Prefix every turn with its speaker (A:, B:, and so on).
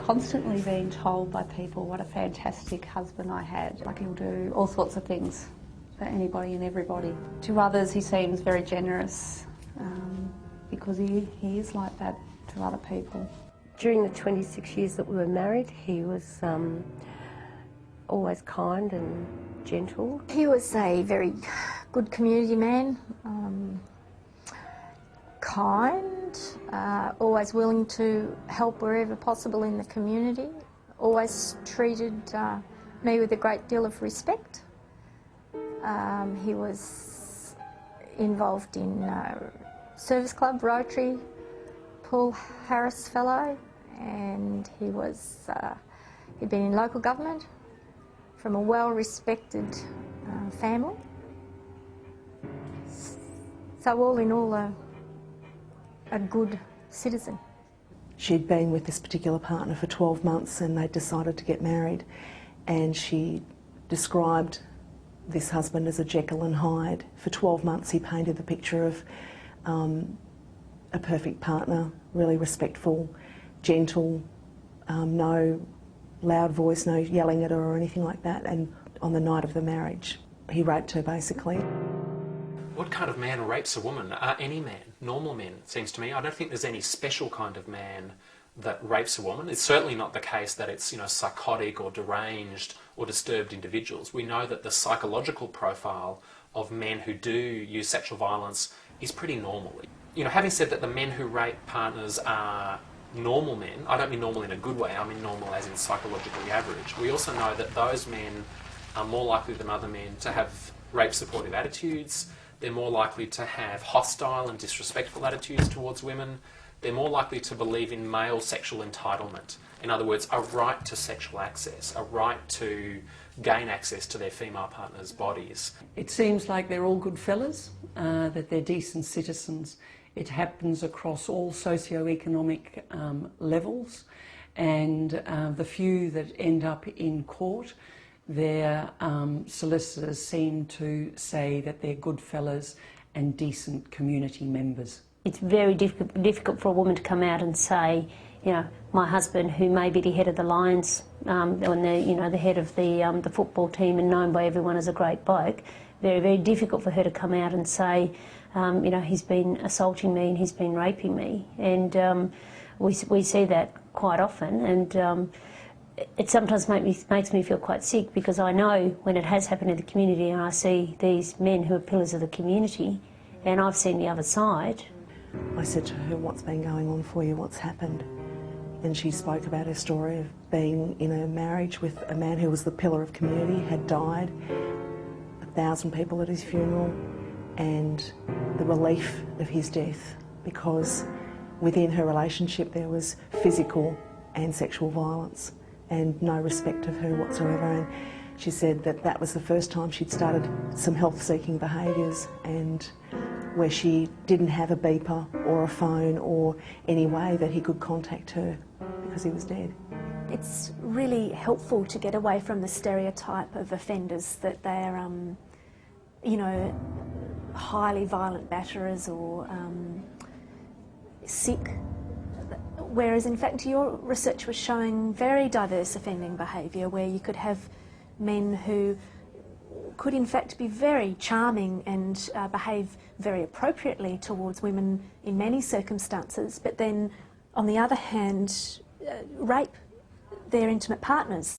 A: constantly being told by people what a fantastic husband I had. Like, he'll do all sorts of things for anybody and everybody. To others he seems very generous because he is like that to other people.
B: During the 26 years that we were married, he was always kind and gentle.
C: He was a very good community man, kind, always willing to help wherever possible in the community, always treated me with a great deal of respect. He was involved in Service Club, Rotary, Paul Harris Fellow, and he'd been in local government from a well-respected family. So all in all, a good citizen.
D: She'd been with this particular partner for 12 months and they decided to get married, and she described this husband as a Jekyll and Hyde. For 12 months he painted the picture of a perfect partner, really respectful, gentle, no loud voice, no yelling at her or anything like that. And on the night of the marriage, he raped her basically.
E: What kind of man rapes a woman? Any man, normal men, it seems to me. I don't think there's any special kind of man that rapes a woman. It's certainly not the case that it's, psychotic or deranged or disturbed individuals. We know that the psychological profile of men who do use sexual violence is pretty normal. Having said that the men who rape partners are normal men, I don't mean normal in a good way, I mean normal as in psychologically average. We also know that those men are more likely than other men to have rape-supportive attitudes. They're more likely to have hostile and disrespectful attitudes towards women. They're more likely to believe in male sexual entitlement. In other words, a right to sexual access, a right to gain access to their female partners' bodies.
F: It seems like they're all good fellas, that they're decent citizens. It happens across all socio-economic levels, and the few that end up in court, their solicitors seem to say that they're good fellas and decent community members.
G: It's very difficult for a woman to come out and say, my husband, who may be the head of the Lions, and the head of the football team and known by everyone as a great bloke, very, very difficult for her to come out and say, he's been assaulting me and he's been raping me. And we see that quite often, and it sometimes makes me feel quite sick, because I know when it has happened in the community and I see these men who are pillars of the community, and I've seen the other side.
D: I said to her, what's been going on for you, what's happened? And she spoke about her story of being in a marriage with a man who was the pillar of community, had died, 1,000 people at his funeral, and the relief of his death, because within her relationship there was physical and sexual violence and no respect of her whatsoever. And she said that that was the first time she'd started some health-seeking behaviours, and where she didn't have a beeper or a phone or any way that he could contact her because he was dead.
H: It's really helpful to get away from the stereotype of offenders that they're, highly violent batterers or sick. Whereas in fact your research was showing very diverse offending behaviour, where you could have men who could in fact be very charming and behave very appropriately towards women in many circumstances, but then on the other hand rape their intimate partners.